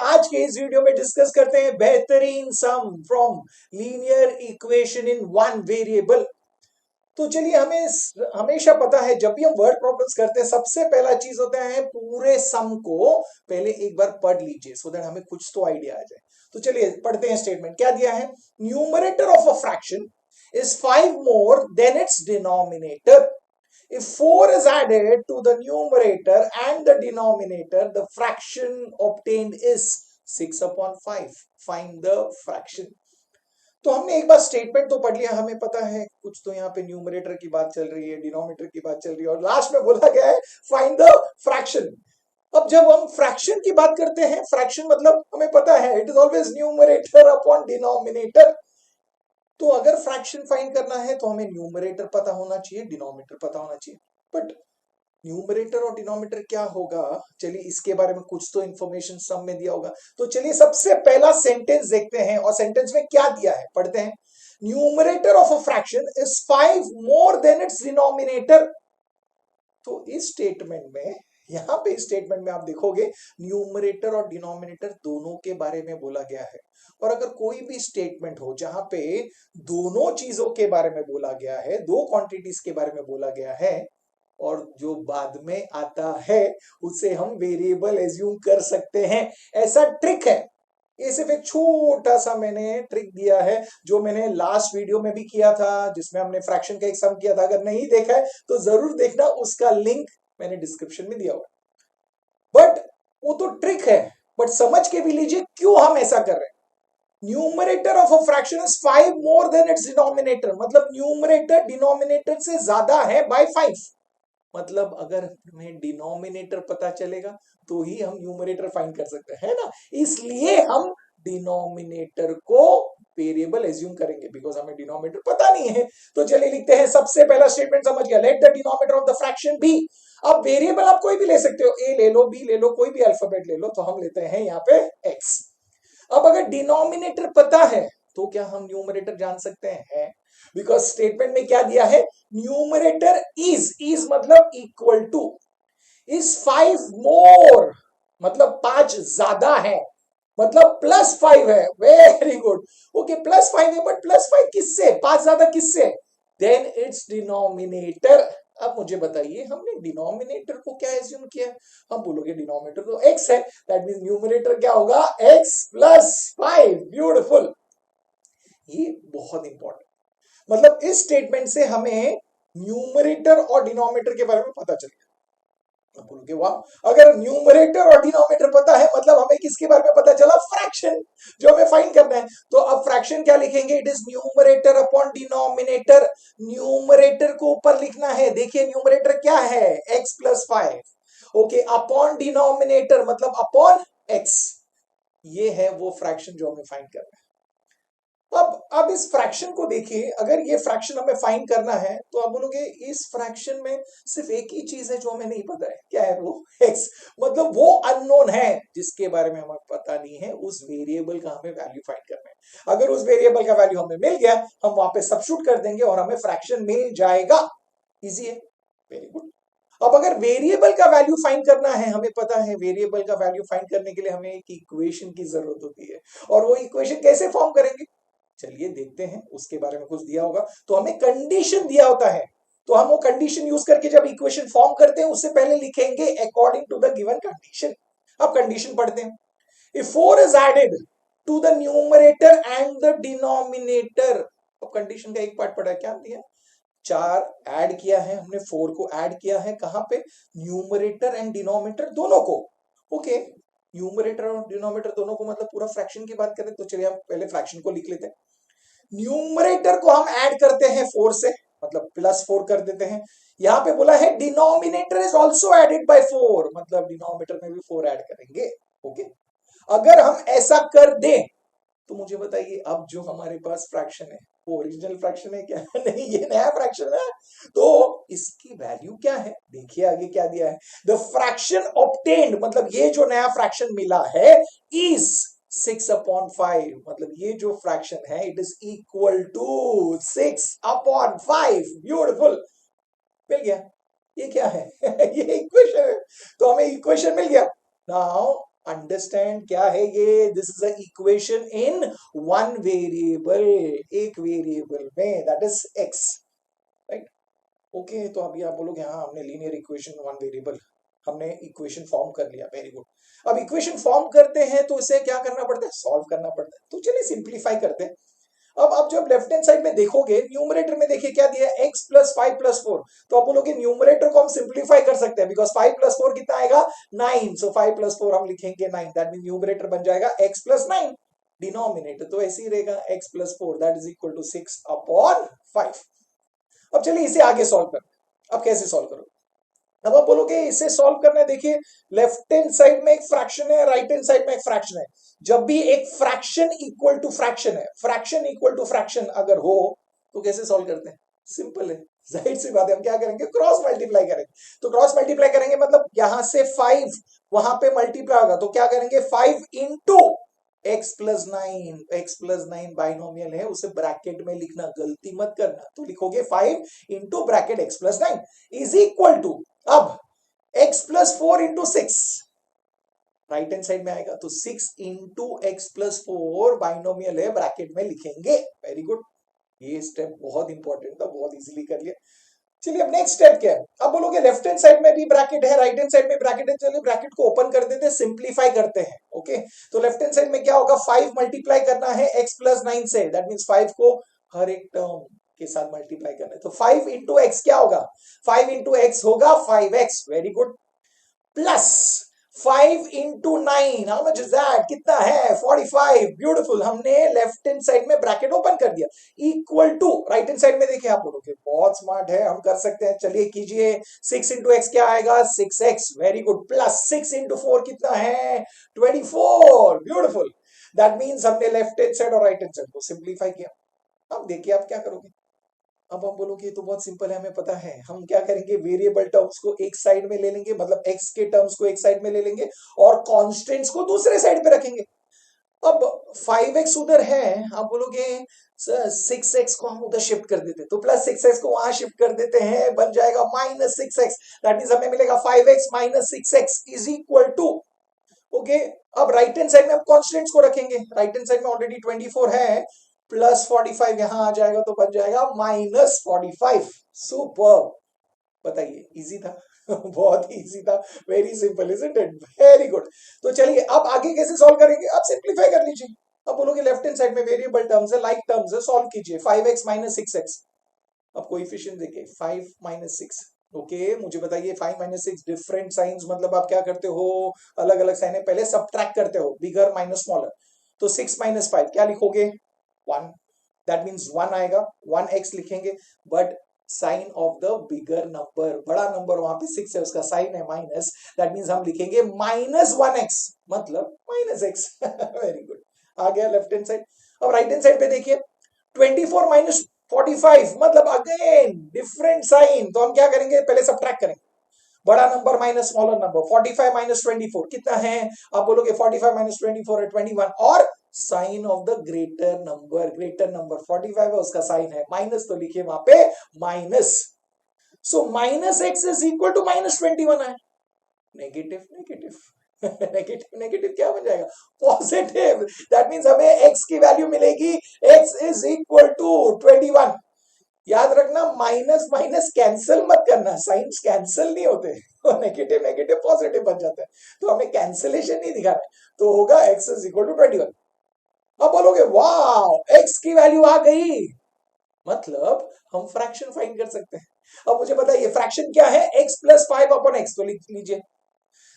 आज के इस वीडियो में डिस्कस करते हैं बेहतरीन sum from linear equation in one variable. तो चलिए, हमें हमेशा पता है जब भी हम वर्ड प्रॉब्लम्स करते हैं सबसे पहला चीज होता है पूरे सम को पहले एक बार पढ़ लीजिए सो दैट हमें कुछ तो आइडिया आ जाए। तो चलिए पढ़ते हैं। स्टेटमेंट क्या दिया है? Numerator of a fraction is 5 more than its denominator. If 4 is added to the numerator and the denominator, the fraction obtained is 6 upon 5. Find the fraction. तो हमने एक बार स्टेटमेंट तो पढ़ लिया, हमें पता है कुछ तो यहाँ पे न्यूमरेटर की बात चल रही है, डिनोमिनेटर की बात चल रही है और लास्ट में बोला गया है फाइंड द फ्रैक्शन। अब जब हम फ्रैक्शन की बात करते हैं, फ्रैक्शन मतलब हमें पता है it is always numerator upon denominator. तो अगर फ्रैक्शन फाइंड करना है तो हमें न्यूमरेटर पता होना चाहिए, डिनोमिनेटर पता होना चाहिए। बट न्यूमरेटर और डिनोमिनेटर क्या होगा, चलिए इसके बारे में कुछ तो इंफॉर्मेशन सम में दिया होगा। तो चलिए सबसे पहला सेंटेंस देखते हैं और सेंटेंस में क्या दिया है पढ़ते हैं। Numerator of a fraction is 5 more than its denominator. तो इस स्टेटमेंट में, यहां पे स्टेटमेंट में आप देखोगे न्यूमरेटर और डिनोमिनेटर दोनों के बारे में बोला गया है। और अगर कोई भी स्टेटमेंट हो जहां पे दोनों चीजों के बारे में बोला गया है, दो क्वांटिटीज के बारे में बोला गया है और जो बाद में आता है उसे हम वेरिएबल एज्यूम कर सकते हैं। ऐसा ट्रिक है, ये सिर्फ एक छोटा सा मैंने ट्रिक दिया है जो मैंने लास्ट वीडियो में भी किया था जिसमें हमने फ्रैक्शन का एक सम किया था। अगर नहीं देखा है तो जरूर देखना, उसका लिंक मैंने डिस्क्रिप्शन में दिया हुआ। बट वो तो ट्रिक है, बट समझ के भी लीजिए क्यों हम ऐसा कर रहे हैं। Numerator of a fraction is 5 more than its denominator, मतलब न्यूमरेटर डिनोमिनेटर से ज्यादा है बाय 5। मतलब अगर हमें डिनोमिनेटर पता चलेगा तो ही हम न्यूमरेटर फाइंड कर सकते हैं, है ना। इसलिए हम डिनोमिनेटर को वेरिएबल एज्यूम करेंगे बिकॉज हमें डिनोमिनेटर पता नहीं है। तो चलिए लिखते हैं, सबसे पहला स्टेटमेंट समझ गया, let the denominator of the fraction be. अब वेरिएबल आप कोई भी ले सकते हो, ए ले लो, बी ले लो, कोई भी अल्फाबेट ले लो। तो हम लेते हैं यहाँ पे एक्स। अब अगर डिनोमिनेटर पता है तो क्या हम न्यूमरेटर जान सकते हैं? बिकॉज स्टेटमेंट में क्या दिया है, न्यूमरेटर इज मतलब इक्वल टू, इज 5 मोर मतलब 5 ज्यादा है, मतलब +5 है। वेरी गुड, ओके +5 है, बट +5 किससे, 5 ज्यादा किससे? Then its denominator. अब मुझे बताइए हमने डिनोमिनेटर को क्या एज्यूम किया? हम बोलोगे डिनोमिनेटर तो x है, दैट मींस न्यूमरेटर क्या होगा, x + 5। ब्यूटीफुल, ये बहुत इंपॉर्टेंट। मतलब इस स्टेटमेंट से हमें न्यूमरेटर और डिनोमिनेटर के बारे में पता चल गया। अब बोलोगे वाह, अगर न्यूमरेटर और डिनोमिनेटर पता है मतलब हमें किसके बारे में पता चला, फ्रैक्शन जो हमें फाइंड करना है। तो अब फ्रैक्शन क्या लिखेंगे, it is numerator upon denominator. Numerator को ऊपर लिखना है, देखिए न्यूमरेटर क्या है, x + 5, ओके, अपॉन डिनोमिनेटर मतलब अपॉन x। ये है वो फ्रैक्शन जो हमें फाइंड करना है। अब इस फ्रैक्शन को देखिए, अगर ये फ्रैक्शन हमें फाइंड करना है तो आप बोलोगे इस फ्रैक्शन में सिर्फ एक ही चीज है जो हमें नहीं पता है, क्या है वो, x। मतलब वो अननोन है जिसके बारे में हमें पता नहीं है, उस वेरिएबल का हमें वैल्यू फाइंड करना है। अगर उस वेरिएबल का वैल्यू हमें मिल गया, हम वहां पे सब्स्टिट्यूट कर देंगे और हमें फ्रैक्शन मिल जाएगा। इजी है, वेरी गुड। अब अगर वेरिएबल का वैल्यू फाइंड करना है, हमें पता है वेरिएबल का वैल्यू फाइंड करने के लिए हमें एक इक्वेशन की जरूरत होती है, और वो इक्वेशन कैसे फॉर्म करेंगे, चलिए देखते हैं। उसके बारे में कुछ दिया होगा, तो हमें कंडीशन दिया होता है, तो हम वो कंडीशन यूज करके जब इक्वेशन फॉर्म करते हैं उससे पहले लिखेंगे according to the given condition. अब कंडीशन पढ़ते हैं। If 4 is added to the numerator and the denominator. अब कंडीशन का एक पार्ट पढ़ा है, क्या दिया, 4 ऐड किया है हमने, 4 को ऐड किया है कहां पे, न्यूमरेटर एंड डिनोमिनेटर दोनों को। ओके, न्यूमरेटर और डिनोमिनेटर दोनों को मतलब पूरा फ्रैक्शन की बात करें तो चलिए हम पहले फ्रैक्शन को लिख लेते हैं। न्यूमरेटर को हम ऐड करते हैं 4 से, मतलब +4 कर देते हैं। यहां पे बोला है denominator is also added by 4, मतलब डिनोमिनेटर में भी 4 ऐड करेंगे। ओके, अगर हम ऐसा कर दें तो मुझे बताइए अब जो हमारे पास फ्रैक्शन है वो ओरिजिनल फ्रैक्शन है क्या नहीं, ये नया फ्रैक्शन है। तो इसकी वैल्यू क्या है, देखिए आगे क्या दिया है, द फ्रैक्शन ऑब्टेन्ड, मतलब ये जो नया फ्रैक्शन मिला है, इज 6/5, मतलब ये जो फ्रैक्शन है it is equal to 6/5। Beautiful, मिल गया। ये क्या है ये इक्वेशन है, तो हमें इक्वेशन मिल गया। नाउ अंडरस्टैंड क्या है ये? This is a equation in one variable, एक वेरिएबल में, that is x, right? Okay, तो अभी आप बोलोगे हाँ हमने लीनियर इक्वेशन वन वेरिएबल, हमने इक्वेशन फॉर्म कर लिया, वेरी गुड। अब इक्वेशन फॉर्म करते हैं तो इसे क्या करना पड़ता है? सॉल्व करना पड़ता है। तो चलिए सिंप्लीफाई करते हैं। अब आप जब लेफ्ट हैंड साइड में देखोगे, न्यूमरेटर में देखिए क्या दिया है, x प्लस 5 प्लस 4। तो आप बोलोगे न्यूमरेटर को हम सिंप्लीफाई कर सकते हैं, बिकॉज 5 प्लस 4 कितना आएगा? 9। सो 5 प्लस 4 हम लिखेंगे 9, दैट मीन न्यूमरेटर बन जाएगा x प्लस 9। डिनोमिनेटर तो ऐसे ही रहेगा x plus 4, that is equal to 6/5। अब चलिए इसे आगे सॉल्व करते हैं। अब कैसे सॉल्व करोगे? अब आप बोलोगे इसे सॉल्व करना है, देखिए लेफ्ट हैंड साइड में एक फ्रैक्शन है, राइट हैंड साइड में एक फ्रैक्शन है। जब भी एक फ्रैक्शन इक्वल टू फ्रैक्शन है, फ्रैक्शन इक्वल टू फ्रैक्शन अगर हो, तो कैसे सॉल्व करते हैं? सिंपल है, जाहिर सी बात है, हम क्या करेंगे? क्रॉस मल्टीप्लाई करेंगे। तो क्रॉस मल्टीप्लाई करेंगे मतलब यहां से 5 वहां पे मल्टीप्लाई होगा, तो क्या करेंगे? 5 इंटू x प्लस 9 बाइनोमियल है, उसे ब्रैकेट में लिखना, गलती मत करना। तो लिखोगे 5 into bracket x plus 9 is equal to, अब x plus 4 into 6 right hand side में आएगा, तो 6 इंटू x प्लस 4 बाइनोमियल है, ब्रैकेट में लिखेंगे। वेरी गुड, ये स्टेप बहुत इंपॉर्टेंट था, बहुत इजीली कर लिया। चलिए अब नेक्स्ट स्टेप क्या है? अब बोलोगे लेफ्ट हैंड साइड में भी ब्रैकेट है, राइट हैंड साइड में ब्रैकेट है, चलिए ब्रैकेट को ओपन कर देते हैं, सिंप्लीफाई करते हैं। ओके, तो लेफ्ट हैंड साइड में क्या होगा? 5 मल्टीप्लाई करना है x प्लस 9 से, दैट मीन्स 5 को हर एक टर्म के साथ मल्टीप्लाई करना है। तो 5 इंटू एक्स क्या होगा? 5 इंटू एक्स होगा 5x, very good, plus 5 into 9, how much is that? कितना है? 45, ब्यूटीफुल। हमने लेफ्ट हैंड साइड में ब्रैकेट ओपन कर दिया, equal to right hand side में देखिए, आप बोलोगे बहुत स्मार्ट है, हम कर सकते हैं, चलिए कीजिए। 6 इंटू एक्स क्या आएगा? 6x, very good, plus 6 into 4 कितना है? 24, ब्यूटीफुल। दैट मीन्स हमने लेफ्ट हैंड साइड और राइट हैंड साइड को सिंप्लीफाई किया। अब देखिए आप क्या करोगे? अब हम बोलोगे ये तो बहुत सिंपल है, हमें पता है। हम क्या करेंगे? वेरिएबल टर्म्स को एक साइड में ले लेंगे, मतलब x के टर्म्स को एक साइड में ले लेंगे और कांस्टेंट्स को दूसरे साइड पे रखेंगे। अब 5x उधर है, आप बोलोगे 6x को हम उधर शिफ्ट कर देते हैं, तो प्लस 6x को वहां शिफ्ट कर देते हैं, बन जाएगा -6x। दैट मीन्स हमें मिलेगा 5x minus 6x is equal to, okay. अब राइट हैंड साइड में हम कॉन्स्टेंट्स को रखेंगे, राइट हैंड साइड में ऑलरेडी 24 है, प्लस 45 यहां आ जाएगा, तो बन जाएगा -45। सुपर, बताइए, इजी था? बहुत ही इजी था, very simple, isn't it? Very good. तो चलिए अब आगे कैसे सॉल्व करेंगे? आप सिंप्लीफाई कर लीजिए। अब बोलोगे लेफ्ट हैंड साइड में वेरिएबल टर्म्स है, लाइक टर्म्स है, सॉल्व कीजिए। 5x माइनस 6x, अब कोएफिशिएंट देखिए, 5 माइनस 6। ओके, मुझे बताइए 5 माइनस 6 डिफरेंट साइंस, मतलब आप क्या करते हो? अलग अलग साइन है, पहले सब्ट्रैक्ट करते हो, बिगर माइनस स्मॉलर। तो 6 माइनस 5 क्या लिखोगे? 1, दैट मीन्स 1 आएगा, 1x लिखेंगे, but sign of the bigger number, बड़ा नंबर वहां पे 6 है, उसका साइन है माइनस, दैट मीन्स हम लिखेंगे -1x, मतलब -x। वेरी गुड, आ गया लेफ्ट हैंड साइड। अब राइट हैंड साइड पे देखिए, 24 माइनस 45, मतलब अगेन डिफरेंट साइन, तो हम क्या करेंगे? पहले सब्ट्रैक्ट करेंगे, बड़ा number minus smaller number. 45 minus 24 कितना है? आप बोलोगे 45 माइनस 24 है 21, और sign of the greater number 45 है, उसका साइन है माइनस, तो लिखिए वहां पे minus. So minus x is equal to -21 है, नेगेटिव नेगेटिव। नेगेटिव नेगेटिव क्या बन जाएगा? पॉजिटिव। दैट मीन्स हमें x की वैल्यू मिलेगी, x इज इक्वल टू 21। याद रखना, माइनस माइनस कैंसिल मत करना, साइंस कैंसिल नहीं होते, तो नेगेटिव नेगेटिव पॉजिटिव बन जाता है, तो हमें कैंसिलेशन नहीं दिखा रहा है, तो होगा x इज इक्वल टू 21। अब बोलोगे वाह, x की वैल्यू आ गई, मतलब हम फ्रैक्शन फाइंड कर सकते हैं। अब मुझे बताइए फ्रैक्शन क्या है? x प्लस 5/x, तो लिख लीजिए।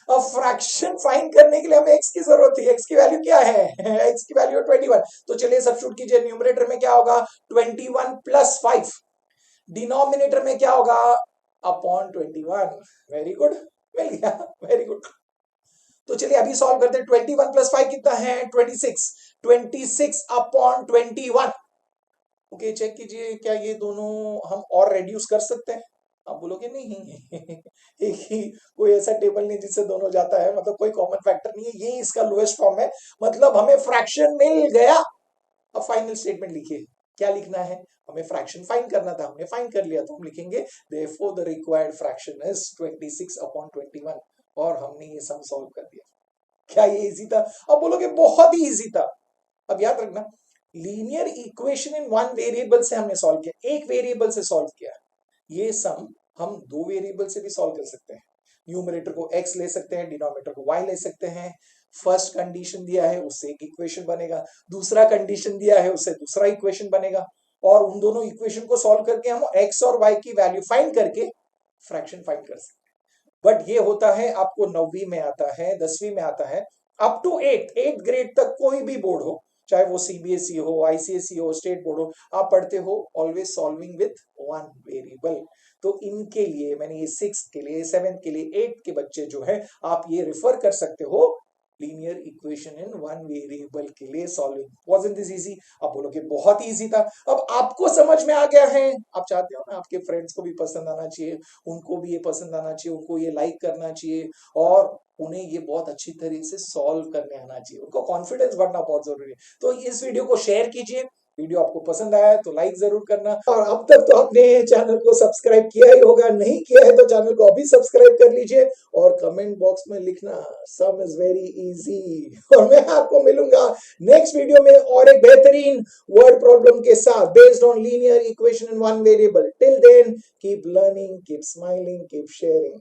अब फ्रैक्शन फाइंड करने के लिए हमें x की जरूरत थी, x की वैल्यू क्या है? x की वैल्यू 21, तो चलिए सब्स्टिट्यूट कीजिए। न्यूमरेटर में क्या होगा? 21 प्लस 5, डिनोमिनेटर में क्या होगा? अपॉन 21। वेरी गुड, मिल गया, वेरी गुड। तो चलिए अभी सॉल्व करते हैं। 21 प्लस 5 कितना है? 26, 26 अपॉन 21। ओके, चेक कीजिए क्या ये दोनों हम और रेड्यूस कर सकते हैं? आप बोलोगे नहीं। एक ही कोई ऐसा टेबल नहीं जिससे दोनों जाता है, मतलब कोई कॉमन फैक्टर नहीं है, ये इसका लोएस्ट फॉर्म है, मतलब हमें फ्रैक्शन मिल गया। अब फाइनल स्टेटमेंट लिखिए, क्या लिखना है? हमें फ्रैक्शन फाइंड करना था, हमने फाइंड कर लिया, तो हम लिखेंगे therefore the required fraction is 26/21, और हमने ये सम सॉल्व कर दिया। क्या ये इजी था? अब बोलोगे बहुत ही इजी था। अब याद रखना, linear equation in one variable से हमने सॉल्व किया, एक वेरिएबल से सॉल्व किया। ये सम हम दो वेरिएबल से भी सॉल्व कर सकते हैं। न्यूमरेटर को x ले सकते हैं, डिनोमिनेटर को y ले सकते हैं। फर्स्ट कंडीशन दिया है उससे एक इक्वेशन बनेगा, दूसरा कंडीशन दिया है उससे दूसरा इक्वेशन बनेगा, और उन दोनों इक्वेशन को सॉल्व करके हम x और y की वैल्यू फाइंड करके फ्रैक्शन फाइंड कर सकते हैं। बट ये होता है आपको 9वीं में आता है, 10वीं में आता है, अप टू 8 ग्रेड तक कोई भी बोर्ड हो, चाहे वो सीबीएसई हो, आईसीएसई हो, स्टेट बोर्ड हो, आप पढ़ते हो always solving with one variable. तो इनके लिए मैंने ये 6 के लिए, 7 के लिए, 8 के बच्चे जो है, आप ये रिफर कर सकते हो linear equation in one variable के लिए सॉल्विंग। Wasn't this easy? आप बोलोगे बहुत इजी था। अब आपको समझ में आ गया है, आप चाहते हो ना आपके फ्रेंड्स को भी पसंद आना चाहिए, उनको भी ये पसंद आना चाहिए, उनको ये लाइक करना चाहिए, और उन्हें ये बहुत अच्छी तरीके से सॉल्व करने आना चाहिए, उनको कॉन्फिडेंस बढ़ना बहुत जरूरी है। तो इस वीडियो को शेयर कीजिए। वीडियो आपको पसंद आया है तो लाइक जरूर करना, और अब तक तो आपने चैनल को सब्सक्राइब किया ही होगा, नहीं किया है तो चैनल को अभी सब्सक्राइब कर लीजिए, और कमेंट बॉक्स में लिखना सम इज वेरी इजी, और मैं आपको मिलूंगा नेक्स्ट वीडियो में और एक बेहतरीन वर्ड प्रॉब्लम के साथ based on linear equation in one variable. Till then keep learning, keep smiling, keep sharing.